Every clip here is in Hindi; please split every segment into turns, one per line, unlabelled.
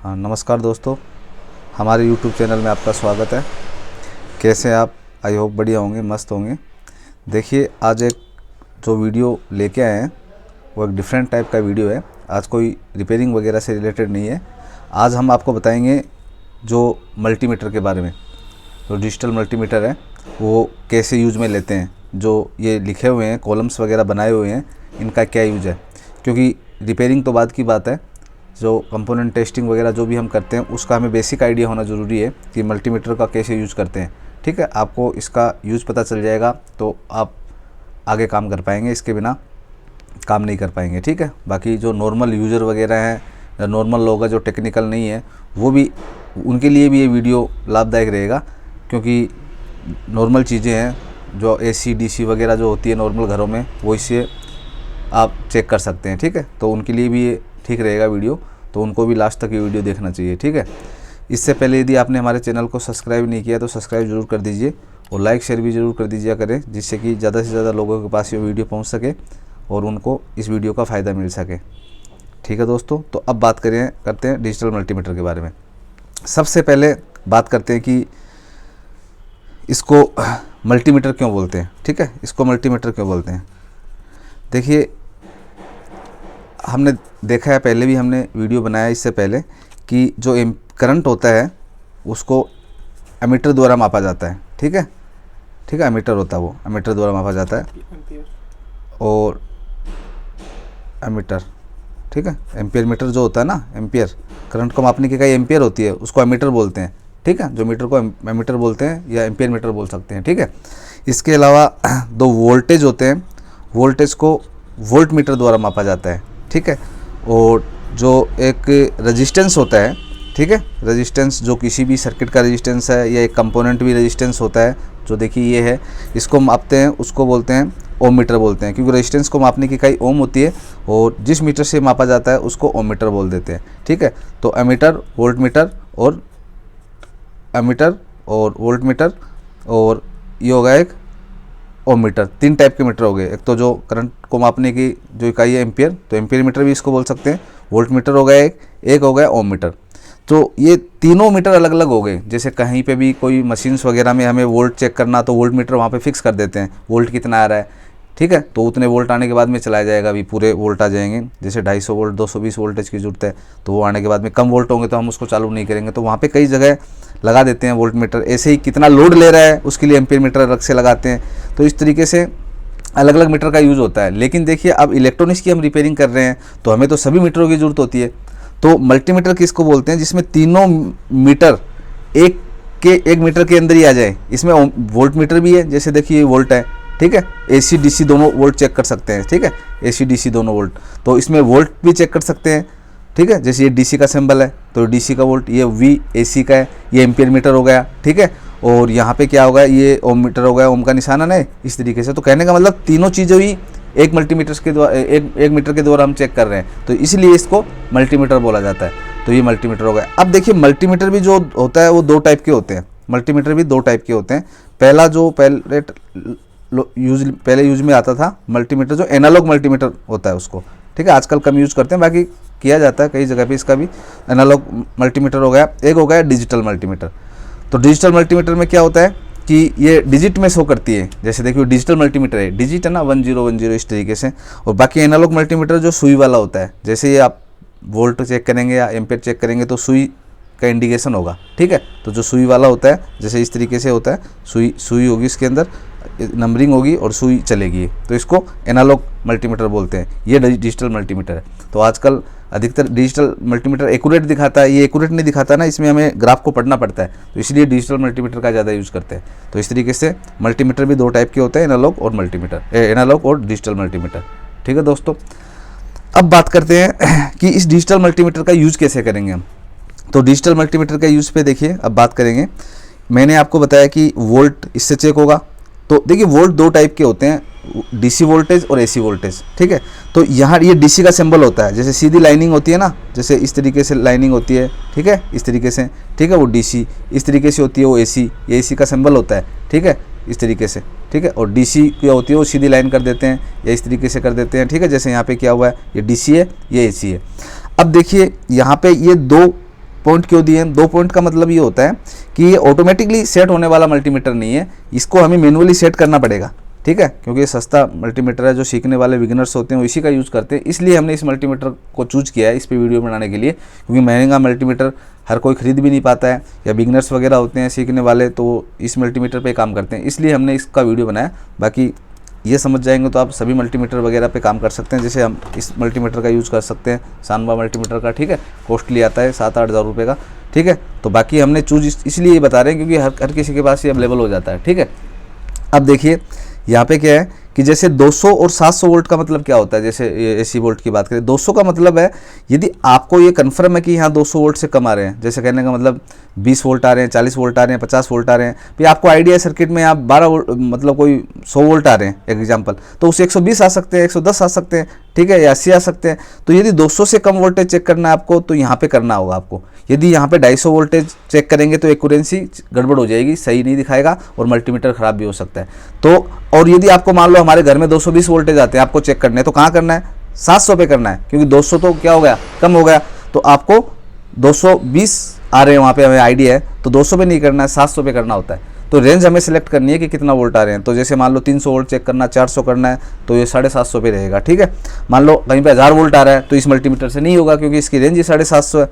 हाँ, नमस्कार दोस्तों, हमारे YouTube चैनल में आपका स्वागत है। कैसे हैं आप? आई होप बढ़िया होंगे, मस्त होंगे। देखिए, आज एक जो वीडियो लेके आए हैं वो एक डिफरेंट टाइप का वीडियो है। आज कोई रिपेयरिंग वगैरह से रिलेटेड नहीं है। आज हम आपको बताएंगे जो मल्टीमीटर के बारे में। जो डिजिटल मल्टीमीटर है वो कैसे यूज में लेते हैं। जो ये लिखे हुए हैं, कॉलम्स वगैरह बनाए हुए हैं, इनका क्या यूज है। क्योंकि रिपेयरिंग तो बाद की बात है, जो कंपोनेंट टेस्टिंग वगैरह जो भी हम करते हैं उसका हमें बेसिक आइडिया होना ज़रूरी है कि मल्टीमीटर का कैसे यूज़ करते हैं। ठीक है, आपको इसका यूज़ पता चल जाएगा तो आप आगे काम कर पाएंगे, इसके बिना काम नहीं कर पाएंगे। ठीक है, बाकी जो नॉर्मल यूज़र वगैरह हैं या नॉर्मल लोग हैं जो टेक्निकल नहीं है, वो भी उनके लिए भी ये वीडियो लाभदायक रहेगा। क्योंकि नॉर्मल चीज़ें हैं जो AC DC वगैरह जो होती है नॉर्मल घरों में, वो इससे आप चेक कर सकते हैं। ठीक है, तो उनके लिए भी ये ठीक रहेगा वीडियो, तो उनको भी लास्ट तक ये वीडियो देखना चाहिए। ठीक है, इससे पहले यदि आपने हमारे चैनल को सब्सक्राइब नहीं किया तो सब्सक्राइब जरूर कर दीजिए और लाइक शेयर भी ज़रूर कर दीजिए करें, जिससे कि ज़्यादा से ज़्यादा लोगों के पास ये वीडियो पहुंच सके और उनको इस वीडियो का फ़ायदा मिल सके। ठीक है दोस्तों, तो अब बात करते हैं डिजिटल मल्टीमीटर के बारे में। सबसे पहले बात करते हैं कि इसको मल्टीमीटर क्यों बोलते हैं। ठीक है, इसको मल्टीमीटर क्यों बोलते हैं। देखिए, हमने देखा है, पहले भी हमने वीडियो बनाया इससे पहले, कि जो करंट होता है उसको एमीटर द्वारा मापा जाता है। ठीक है, एमीटर होता है, वो एमीटर द्वारा मापा जाता है। और एमीटर, ठीक है, एम्पियर मीटर जो होता है ना, एम्पियर करंट को मापने की इकाई एम्पियर होती है, उसको एमीटर बोलते हैं। ठीक है, जो मीटर को एमीटर बोलते हैं या एम्पियर मीटर बोल सकते हैं। ठीक है, इसके अलावा दो वोल्टेज होते हैं, वोल्टेज को वोल्ट मीटर द्वारा मापा जाता है। ठीक है, और जो एक रेजिस्टेंस होता है, ठीक है, रेजिस्टेंस जो किसी भी सर्किट का रेजिस्टेंस है या एक कंपोनेंट भी रेजिस्टेंस होता है, जो देखिए ये है, इसको मापते हैं, उसको बोलते हैं ओम मीटर बोलते हैं। क्योंकि रेजिस्टेंस को मापने की इकाई ओम होती है और जिस मीटर से मापा जाता है उसको ओम मीटर बोल देते हैं। ठीक है, तो एमीटर, वोल्ट मीटर और एमीटर और वोल्ट मीटर, और ये होगा एक ओम मीटर। तीन टाइप के मीटर हो गए। एक तो जो करंट को मापने की जो इकाई है एम्पियर, तो एम्पियर मीटर भी इसको बोल सकते हैं। वोल्ट मीटर हो गया एक हो गया ओम मीटर। तो ये तीनों मीटर अलग अलग हो गए। जैसे कहीं पे भी कोई मशीन्स वगैरह में हमें वोल्ट चेक करना, तो वोल्ट मीटर वहाँ पे फिक्स कर देते हैं, वोल्ट कितना आ रहा है। ठीक है, तो उतने वोल्ट आने के बाद में चलाया जाएगा, अभी पूरे वोल्ट आ जाएंगे। जैसे 250 वोल्ट 220 वोल्टेज की जरूरत है, तो वो आने के बाद में कम वोल्ट होंगे तो हम उसको चालू नहीं करेंगे, तो वहाँ पे कई जगह लगा देते हैं वोल्ट मीटर। ऐसे ही कितना लोड ले रहा है उसके लिए एम्पियर मीटर अलग से लगाते हैं। तो इस तरीके से अलग अलग मीटर का यूज़ होता है। लेकिन देखिए, अब इलेक्ट्रॉनिक्स की हम रिपेयरिंग कर रहे हैं तो हमें तो सभी मीटरों की ज़रूरत होती है। तो मल्टीमीटर किसको बोलते हैं, जिसमें तीनों मीटर एक मीटर के अंदर ही आ जाए। इसमें वोल्ट मीटर भी है, जैसे देखिए वोल्ट है। ठीक है, AC DC दोनों वोल्ट चेक कर सकते हैं। ठीक है, AC DC दोनों वोल्ट, तो इसमें वोल्ट भी चेक कर सकते हैं। ठीक है, जैसे ये DC का सिंबल है तो DC का वोल्ट, ये V AC का है, ये एम्पियर मीटर हो गया। ठीक है, और यहाँ पे क्या होगा, ये ओम मीटर हो गया, ओम का निशान है ना, इस तरीके से। तो कहने का मतलब तीनों चीज़ें ही एक मल्टीमीटर के द्वारा एक मीटर के द्वारा हम चेक कर रहे हैं, तो इसलिए इसको मल्टीमीटर बोला जाता है। तो ये मल्टीमीटर हो गया। अब देखिए, मल्टीमीटर भी जो होता है वो दो टाइप के होते हैं। मल्टीमीटर भी दो टाइप के होते हैं। पहला जो पहले यूज में आता था मल्टीमीटर, जो एनालॉग मल्टीमीटर होता है उसको। ठीक है, आजकल कम यूज़ करते हैं, बाकी किया जाता है कई जगह पे इसका भी। एनालॉग मल्टीमीटर हो गया। एक हो गया डिजिटल मल्टीमीटर। तो डिजिटल मल्टीमीटर में क्या होता है कि ये डिजिट में शो करती है। जैसे देखिए डिजिटल मल्टीमीटर है, डिजिट है ना, 1010 इस तरीके से। और बाकी एनालॉग मल्टीमीटर जो सुई वाला होता है, जैसे ये आप वोल्ट चेक करेंगे या एम्पियर चेक करेंगे तो सुई का इंडिकेशन होगा। ठीक है, तो जो सुई वाला होता है, जैसे इस तरीके से होता है, सुई होगी, इसके अंदर नंबरिंग होगी और सुई चलेगी, तो इसको एनालॉग मल्टीमीटर बोलते हैं। ये डिजिटल मल्टीमीटर है। तो आजकल अधिकतर डिजिटल मल्टीमीटर एक्यूरेट दिखाता है, ये एक्यूरेट नहीं दिखाता ना, इसमें हमें ग्राफ को पढ़ना पड़ता है, तो इसलिए डिजिटल मल्टीमीटर का ज़्यादा यूज़ करते हैं। तो इस तरीके से मल्टीमीटर भी दो टाइप के होते हैं, एनालॉग और डिजिटल मल्टीमीटर। ठीक है दोस्तों, अब बात करते हैं कि इस डिजिटल मल्टीमीटर का यूज़ कैसे करेंगे हम। तो डिजिटल मल्टीमीटर का यूज़ पे देखिए अब बात करेंगे। मैंने आपको बताया कि वोल्ट इससे चेक होगा। तो देखिए, वोल्ट दो टाइप के होते हैं, DC वोल्टेज और AC वोल्टेज। ठीक है, तो यहाँ ये DC का सिंबल होता है, जैसे सीधी लाइनिंग होती है ना, जैसे इस तरीके से लाइनिंग होती है। ठीक है, इस तरीके से। ठीक है, वो DC इस तरीके से होती है, वो AC, ये AC का सिंबल होता है। ठीक है, इस तरीके से। ठीक है, और DC क्या होती है, वो सीधी लाइन कर देते हैं या इस तरीके से कर देते हैं। ठीक है, जैसे यहाँ पे क्या हुआ है, ये DC है, ये AC है। अब देखिए, यहाँ पे ये दो पॉइंट क्यों दिए हैं? 2 पॉइंट का मतलब ये होता है कि ये ऑटोमेटिकली सेट होने वाला मल्टीमीटर नहीं है, इसको हमें मैनुअली सेट करना पड़ेगा, ठीक है, क्योंकि ये सस्ता मल्टीमीटर है, जो सीखने वाले बिगिनर्स होते हैं वो इसी का यूज़ करते हैं। इसलिए हमने इस मल्टीमीटर को चूज किया है इस पे वीडियो बनाने के लिए, क्योंकि महंगा मल्टीमीटर हर कोई खरीद भी नहीं पाता है, या बिगिनर्स वगैरह होते हैं सीखने वाले तो इस मल्टीमीटर पे काम करते हैं, इसलिए हमने इसका वीडियो बनाया। बाकी ये समझ जाएंगे तो आप सभी मल्टीमीटर वगैरह पे काम कर सकते हैं, जैसे हम इस मल्टीमीटर का यूज़ कर सकते हैं, सानवा मल्टीमीटर का, ठीक है, कॉस्टली आता है 7-8 हज़ार रुपये का, ठीक है। तो बाकी हमने चूज इसलिए ये बता रहे हैं क्योंकि हर किसी के पास ये अवेलेबल हो जाता है, ठीक है। अब देखिए यहाँ पे क्या है कि जैसे 200 और 700 वोल्ट का मतलब क्या होता है, जैसे एसी वोल्ट की बात करें, 200 का मतलब है यदि आपको ये कन्फर्म है कि यहाँ 200 वोल्ट से कम आ रहे हैं, जैसे कहने का मतलब 20 वोल्ट आ रहे हैं, 40 वोल्ट आ रहे हैं, 50 वोल्ट आ रहे हैं, फिर आपको आइडिया है सर्किट में यहाँ 12 वोल्ट मतलब कोई 100 वोल्ट आ रहे हैं एग्जाम्पल, तो उसे 120 आ सकते हैं, 110 आ सकते हैं, ठीक है, या 80 आ सकते हैं। तो यदि 200 से कम वोल्टेज चेक करना है आपको तो यहाँ पे करना होगा आपको। यदि यहाँ पे 250 वोल्टेज चेक करेंगे तो एक्यूरेंसी गड़बड़ हो जाएगी, सही नहीं दिखाएगा और मल्टीमीटर खराब भी हो सकता है। तो और यदि आपको मान लो हमारे घर में 220 वोल्टेज आते हैं, आपको चेक करने हैं, तो कहाँ करना है? 700 पे करना है, क्योंकि 200 तो क्या हो गया, कम हो गया, तो आपको 220 आ रहे हैं वहाँ पे हमें आइडिया है, तो 200 पे नहीं करना है, 700 पे करना होता है। तो रेंज हमें सेलेक्ट करनी है कि कितना वोल्ट आ रहे हैं। तो जैसे मान लो 300 वोल्ट चेक करना, 400 करना है, तो ये 750 पे रहेगा, ठीक है। मान लो कहीं पे 1000 वोल्ट आ रहा है तो इस मल्टीमीटर से नहीं होगा, क्योंकि इसकी रेंज ही 750 है,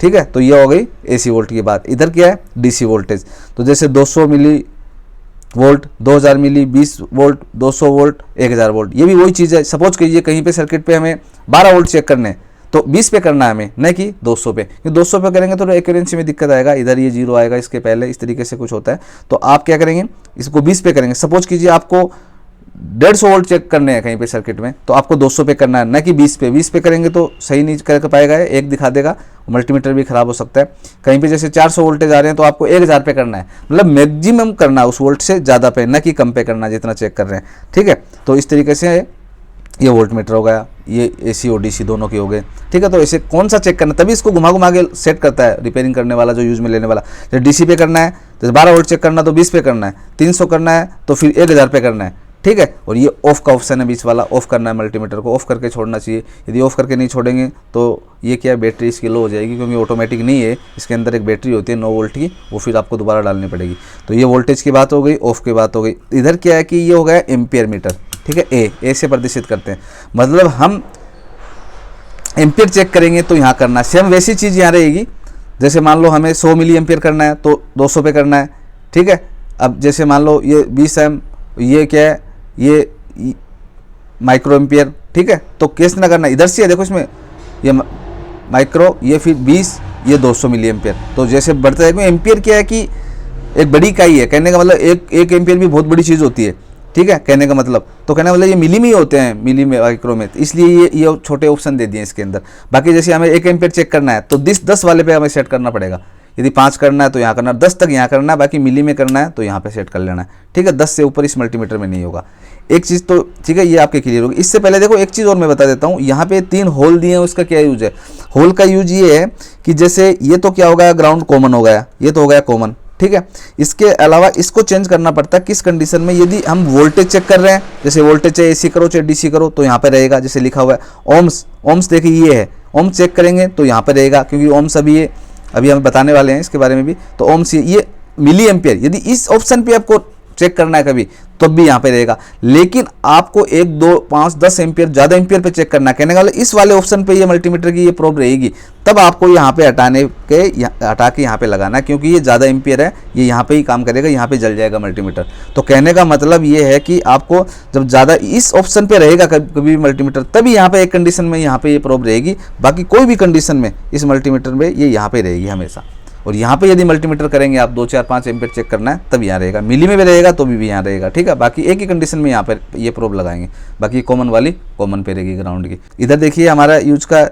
ठीक है। तो ये हो गई एसी वोल्ट की बात। इधर क्या है? DC voltage. तो जैसे 200 मिली वोल्ट, 2000 मिली, 20 वोल्ट, 200 वोल्ट, 1000 वोल्ट, ये भी वही चीज़ है। सपोज कीजिए कहीं पे सर्किट पे हमें 12 वोल्ट चेक करने हैं, तो 20 पे करना है हमें, नहीं कि 200 पे, क्योंकि 200 पे करेंगे तो एक्यूरेंसी में दिक्कत आएगा, इधर ये 0 आएगा इसके पहले, इस तरीके से कुछ होता है। तो आप क्या करेंगे, इसको 20 पे करेंगे। सपोज कीजिए आपको 150 वोल्ट चेक करने हैं कहीं पे सर्किट में, तो आपको 200 पे करना है, न कि 20 पे। 20 पे करेंगे तो सही नहीं कर पाएगा, एक दिखा देगा, मल्टीमीटर भी खराब हो सकता है। कहीं पे जैसे 400 वोल्टेज आ रहे हैं तो आपको 1000 पे करना है, मतलब मैक्सिमम करना है उस वोल्ट से ज़्यादा पे, न कि कम पे करना जितना चेक कर रहे हैं, ठीक है। तो इस तरीके से ये वोल्ट मीटर हो गया, ये एसी और डीसी दोनों के हो गए, ठीक है। तो इसे कौन सा चेक करना, तभी इसको घुमा घुमा के सेट करता है रिपेयरिंग करने वाला, जो यूज में लेने वाला। जैसे डीसी पे करना है तो 12 वोल्ट चेक करना तो 20 पे करना है, 300 करना है तो फिर 1000 पे करना है, ठीक है। और ये ऑफ का ऑप्शन है बीच वाला, ऑफ करना है, मल्टीमीटर को ऑफ करके छोड़ना चाहिए। यदि ऑफ करके नहीं छोड़ेंगे तो ये क्या है, बैटरी इसकी लो हो जाएगी, क्योंकि ऑटोमेटिक नहीं है, इसके अंदर एक बैटरी होती है 9 वोल्ट की, वो फिर आपको दोबारा डालनी पड़ेगी। तो ये वोल्टेज की बात हो गई, ऑफ की बात हो गई। इधर क्या है कि ये हो गया एम्पियर मीटर, ठीक है, ए से प्रदर्शित करते हैं, मतलब हम एम्पियर चेक करेंगे तो यहाँ करना है। सेम वैसी चीज़ यहाँ रहेगी, जैसे मान लो हमें 100 मिली एम्पियर करना है तो 200 पे करना है, ठीक है। अब जैसे मान लो ये 20 एम, ये क्या है, ये माइक्रो एम्पियर, ठीक है। तो केस ना करना, इधर से है, देखो इसमें ये माइक्रो, ये फिर 20, ये 200 मिली एम्पियर। तो जैसे बढ़ता है, एम्पियर क्या है कि एक बड़ी इकाई है, कहने का मतलब एक एम्पियर भी बहुत बड़ी चीज़ होती है, ठीक है, कहने का मतलब। तो कहने का मतलब ये मिली में ही होते हैं, मिली में, माइक्रो में, इसलिए ये छोटे ऑप्शन दे दिए इसके अंदर। बाकी जैसे हमें 1 एम्पियर चेक करना है तो 10 वाले पे हमें सेट करना पड़ेगा। यदि 5 करना है तो यहाँ करना, 10 तक यहाँ करना है, बाकी मिली में करना है तो यहाँ पे सेट कर लेना है, ठीक है। 10 से ऊपर इस मल्टीमीटर में नहीं होगा। एक चीज़ तो ठीक है, ये आपके क्लियर होगी। इससे पहले देखो एक चीज़ और मैं बता देता हूँ, यहाँ पे 3 होल दिए हैं, उसका क्या यूज है। होल का यूज ये है कि जैसे ये तो क्या हो गया, ग्राउंड कॉमन हो गया, ये तो हो गया कॉमन, ठीक है। इसके अलावा इसको चेंज करना पड़ता है किस कंडीशन में, यदि हम वोल्टेज चेक कर रहे हैं, जैसे वोल्टेज चाहे एसी करो चाहे डीसी करो तो यहाँ पे रहेगा, जैसे लिखा हुआ है ओम्स देखिए ये है, ओम्स चेक करेंगे तो यहाँ पे रहेगा, क्योंकि ओम्स अभी हम बताने वाले हैं इसके बारे में भी। तो ओम्स ये मिली एम्पियर, यदि इस ऑप्शन पे आपको चेक करना है कभी तब भी यहाँ पे रहेगा। लेकिन आपको 1, 2, 5, 10 एम्पियर, ज़्यादा एम्पियर पे चेक करना है, कहने वाला इस वाले ऑप्शन पे ये मल्टीमीटर की ये प्रोब रहेगी, तब आपको यहाँ पे हटा के यहाँ पे लगाना है, क्योंकि ये ज़्यादा एम्पियर है, ये यहाँ पे ही काम करेगा, यहाँ पे जल जाएगा मल्टीमीटर। तो कहने का मतलब ये है कि आपको जब ज़्यादा इस ऑप्शन पे रहेगा कभी भी मल्टीमीटर, तभी यहाँ पे एक कंडीशन में यहाँ पे ये प्रोब रहेगी, बाकी कोई भी कंडीशन में इस मल्टीमीटर में ये यहाँ पे रहेगी हमेशा। और यहाँ पे यदि मल्टीमीटर करेंगे आप 2, 4, 5 एम्पियर चेक करना है तब यहाँ रहेगा, मिली में भी रहेगा तो भी यहाँ रहेगा, ठीक है। बाकी एक ही कंडीशन में यहाँ पर ये प्रोब लगाएंगे, बाकी कॉमन वाली कॉमन पे रहेगी ग्राउंड की। इधर देखिए हमारा यूज का,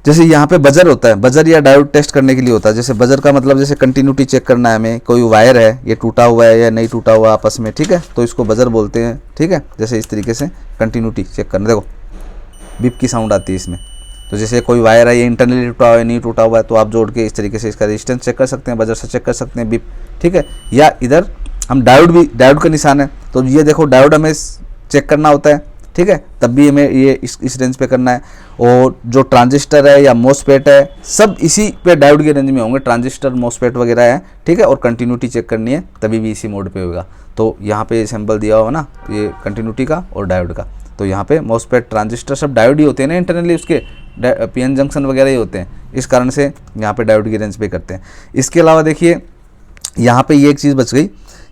जैसे यहाँ पे बजर होता है, बजर या डायोड टेस्ट करने के लिए होता है। जैसे बजर का मतलब जैसे कंटिन्यूटी चेक करना है हमें, कोई वायर है ये टूटा हुआ है या नहीं टूटा हुआ आपस में, ठीक है, तो इसको बजर बोलते हैं, ठीक है। जैसे इस तरीके से कंटिन्यूटी चेक करना, देखो बीप की साउंड आती है इसमें। तो जैसे कोई वायर है ये इंटरनली टूटा हुआ है नहीं टूटा हुआ है, तो आप जोड़ के इस तरीके से इसका रेजिस्टेंस चेक कर सकते हैं, बजर से चेक कर सकते हैं बीप, ठीक है। या इधर हम डायोड का निशान है, तो ये देखो डायोड हमें चेक करना होता है, ठीक है, तब भी हमें ये इस रेंज पे करना है। और जो ट्रांजिस्टर है या मोसफेट है सब इसी पे डायोड के रेंज में होंगे, ट्रांजिस्टर मोसफेट वगैरह है, ठीक है। और कंटिन्यूटी चेक करनी है तभी भी इसी मोड पे होगा। तो यहाँ पे सैंपल दिया हुआ ना, ये कंटिन्यूटी का और डायोड का। तो यहाँ पे मोसफेट ट्रांजिस्टर सब डायोड ही होते हैं ना, इंटरनली उसके पीएन जंक्शन वगैरह ही होते हैं, इस कारण से यहाँ पे डायोड की रेंज पे करते हैं। इसके अलावा देखिए यहाँ पे ये एक चीज़ बच गई,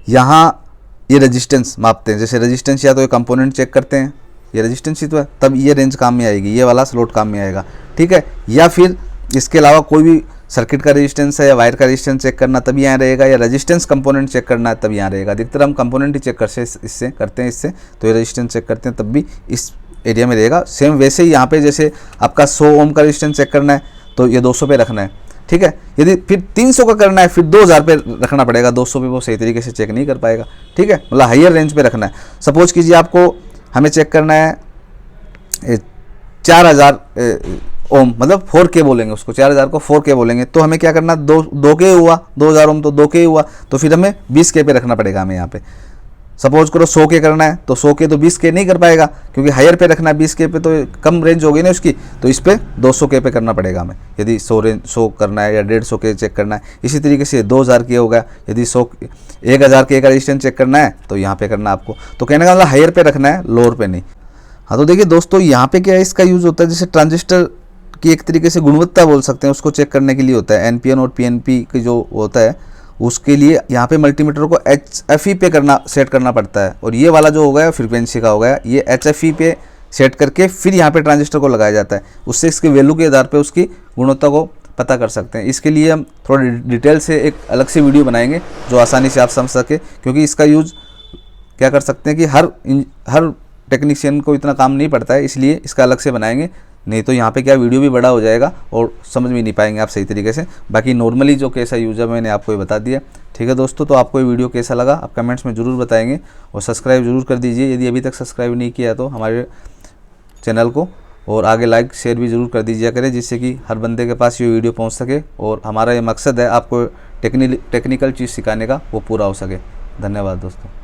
यहाँ ये रेजिस्टेंस मापते हैं। जैसे रेजिस्टेंस या तो ये कंपोनेंट चेक करते हैं, ये रेजिस्टेंस ही तो है, तब ये रेंज काम में आएगी, ये वाला स्लॉट काम में आएगा, ठीक है। या फिर इसके अलावा कोई भी सर्किट का रेजिस्टेंस है या वायर का रेजिस्टेंस चेक करना तब यहाँ रहेगा, या रेजिस्टेंस कंपोनेंट चेक करना है तब यहाँ रहेगा। अधिकतर हम कंपोनेंट ही चेक इससे करते हैं, इससे तो ये रेजिस्टेंस चेक करते हैं तब भी इस एरिया में रहेगा। सेम वैसे ही यहाँ पे जैसे आपका 100 ओम का रेजिस्टेंस चेक करना है तो ये 200 पे रखना है, ठीक है। यदि फिर 300 का करना है फिर 2000 पे रखना पड़ेगा, 200 पे वो सही तरीके से चेक नहीं कर पाएगा, ठीक है। मतलब हाइयर रेंज पे रखना है। सपोज कीजिए आपको हमें चेक करना है 4000 ओम, मतलब 4K बोलेंगे उसको, 4000 को 4K बोलेंगे, तो हमें क्या करना, 2K हुआ, 2000 ओम तो 2K हुआ, तो फिर हमें 20K पे रखना पड़ेगा हमें यहाँ पे। सपोज करो 100K करना है तो 100K तो 20K नहीं कर पाएगा, क्योंकि हायर पे रखना है, 20K पे तो कम रेंज होगी ना उसकी, तो इस पे 200K पे करना पड़ेगा हमें, यदि 100 करना है या 150K चेक करना है। इसी तरीके से 2000K होगा, यदि 1000K का रेजिस्टेंस चेक करना है तो यहाँ पे करना आपको। तो कहने का मतलब हायर पे रखना है, लोअर पे नहीं। हाँ, तो देखिए दोस्तों यहाँ पे क्या है, इसका यूज़ होता है जैसे ट्रांजिस्टर की एक तरीके से गुणवत्ता बोल सकते हैं, उसको चेक करने के लिए होता है। NPN और PNP की जो होता है उसके लिए यहाँ पे मल्टीमीटर को HFE पे सेट करना पड़ता है, और ये वाला जो हो गया फ्रीक्वेंसी का हो गया, ये HFE पे सेट करके फिर यहाँ पे ट्रांजिस्टर को लगाया जाता है। उससे इसके वैल्यू के आधार पे उसकी गुणवत्ता को पता कर सकते हैं। इसके लिए हम थोड़ा डिटेल से एक अलग से वीडियो बनाएंगे जो आसानी से आप समझ सके, क्योंकि इसका यूज़ क्या कर सकते हैं कि हर टेक्नीशियन को इतना काम नहीं पड़ता है, इसलिए इसका अलग से बनाएंगे। नहीं तो यहाँ पे क्या वीडियो भी बड़ा हो जाएगा और समझ भी नहीं पाएंगे आप सही तरीके से। बाकी नॉर्मली जो कैसा यूज़ है मैंने आपको ये बता दिया, ठीक है दोस्तों। तो आपको ये वीडियो कैसा लगा आप कमेंट्स में ज़रूर बताएंगे, और सब्सक्राइब जरूर कर दीजिए यदि अभी तक सब्सक्राइब नहीं किया तो हमारे चैनल को, और आगे लाइक शेयर भी ज़रूर कर दीजिए करें, जिससे कि हर बंदे के पास ये वीडियो पहुँच सके, और हमारा ये मकसद है आपको टेक्निकल चीज़ सिखाने का वो पूरा हो सके। धन्यवाद दोस्तों।